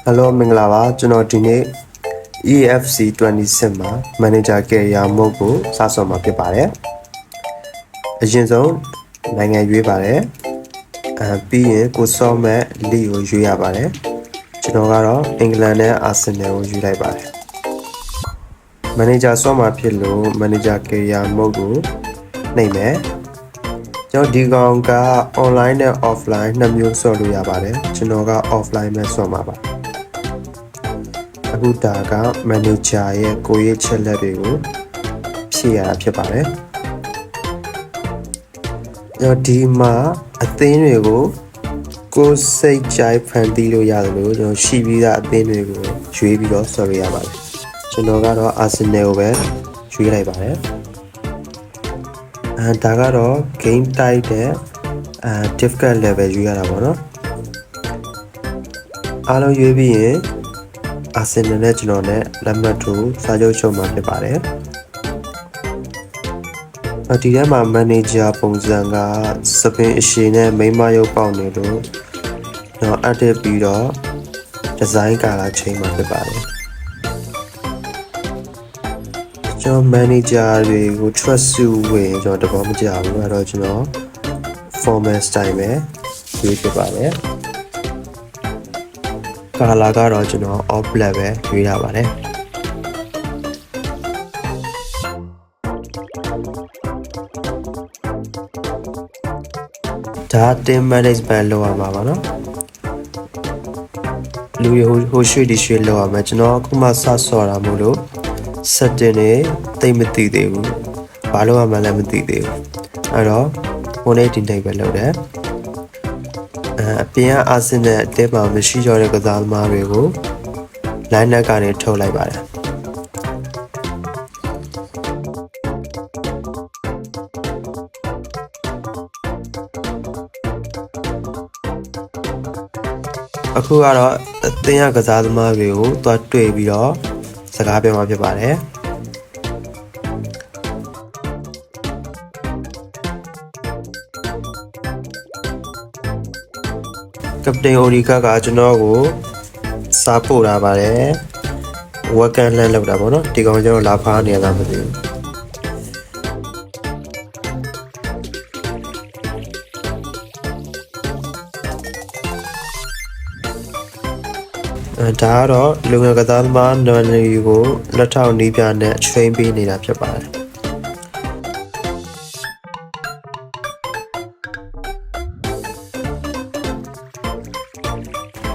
Hello မင်္ဂလာပါကျွန်တော်ဒီနေ့ EFC 26မှာ Manager Career Mode ကိုစဆော့မှာဖြစ်ပါတယ်အရင်ဆုံးနိုင်ငံရွေးပါတယ်ပြီးရင်ကိုစောမဲ့ League ကိုရွေးရပါတယ်ကျွန်တော်ကတော့အင်္ဂလန်နဲ့ Arsenal ကိုရွေးလိုက်ပါတယ် Manager ဆော့မှာဖြစ်လို့ Manager Career Mode ကိုနှိပ်မယ်ကျွန်တော်ဒီကောင်က online နဲ့ offline နှစ်မျိုးဆော့လို့ရပါတယ်ကျွန်တော်က offline ပဲဆော့မှာပါအခုဒါက manager ရဲ့ကိုယ့်ရဲ့ချက်လက်တွေကိုဖြည့်ရတာဖြစ်ပါတယ်။ဒီမှာအသင်းတွေကိုကိုယ်စိတ်ကြိုက်ဖန်တီးလို့ရတယ်လို့ကျွန်တော်ရှိပြီးသားအသင်းတွေကိုရွေးပြီးတော့ဆော်ရရပါတယ်။ကျွန်တော်ကတော့ Arsenal ကိုပဲရွေးလိုက်ပါတယ်။ဒါကတော့ game type တဲ့difficult level ရွေးရတာပေါ့နော်။အားလုံးရွေးပြီးရင်Arsenal နဲ့ကျွန်တော်နဲ့လက်မှတ်ထိုးစာချုပ်ချုပ်မှာဖြစ်ပါတယ်။ဒီထဲမှာ manager ပုံစံကစပင်အရှိနဲ့မိမရုပ်ပေါက်နေလို့ကျွန်တော် edit ပြီးတော့ design color ချိန်မှာဖြစ်ပါတယ်။ကျွန်တော် manager တွေကို trust စုဝင်ကျွန်တော်တဘောမကြဘူးအဲ့တော့ကျွန်တော် format style ပဲရွေးဖြစ်ပါတယ်။ကာလာကတော့ကျွန်တော် off black ပဲရွေးရပါတယ်ဒါ team management လုပ်ရမှာပါเนาะလူရဟိုရွှေ့ဒီရွှေ့လုပ်ရမှာကျွန်တော်အခုမှစဆော်တာမို့လို့ setting တွေတိတ်မသိသေးဘူးဘာလို့မှလည်းမသိသေးဘူးအဲ့တော့ဟိုနေ့ဒီနေ့ပဲလုပ်တယ်အပြင်က Arsenal အသင်းမှာမရှိကြတဲ့ကစားသမားတွေကို line up ကနေထုတ်လိုက်ပါတယ်အခုကတော့အသင်းကကစားသမားတွေကိုသွားတွေ့ပြီးတော့စကားပြောမှာဖြစ်ပါတယ်ကပတိန်အိုဒီကာကကျွန်တော်ကိုစာပို့လာပါတယ်ဝက်ကန်လန်လောက်တာပေါ့နော်ဒီကောင်ကျွန်တော်လာဖားနေရတာမသိဘူးဒါကတော့လူငယ်ကစားသမားနော်လီကိုလက်ထောက်နီးပြနဲ့ train ပေးနေတာဖြစ်ပါတယ်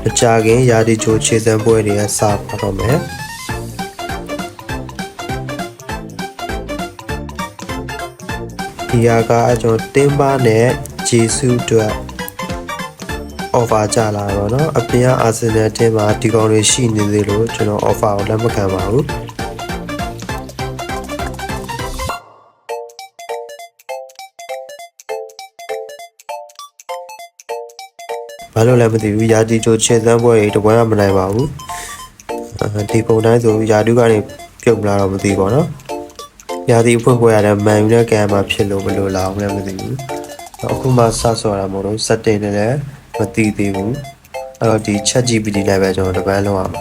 အကြခင်ရာဒီချိုခြေစံပွဲတွေစပါတော့မယ်ဒီဟာကကျွန်တော်တင်းပါနဲ့ဂျေဆုအတွက် offer ကြလာတော့เนาะအပြင်က Arsenal တင်းမှာဒီကောင်တွေရှိနေသေးလို့ကျွန်တော် offer ကိုလက်မခံပါဘူးဘာလို့လဲမသိဘူးယာတီချိုခြေစမ်းပွဲတွေတပွဲမနိုင်ပါဘူးဒီပုံတိုင်းဆိုယာတုကနေပြုတ်လာတော့မသိပါတော့ယာတီအဖွင့်ပွဲရတယ်မန်ယူနဲ့ကန်မှာဖြစ်လို့မလို့လာအောင်လည်းမသိဘူးအခုမှစဆော်တာမို့လို့ setting နဲ့လည်းမသိသေးဘူးအဲ့တော့ဒီ ChatGPT နဲ့ပဲကျွန်တော်တပန်းလုံးအောင်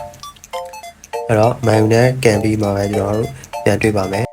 အဲ့တော့မန်ယူနဲ့ကန်ပြီးမှပဲကျွန်တော်တို့ပြန်တွေ့ပါမယ်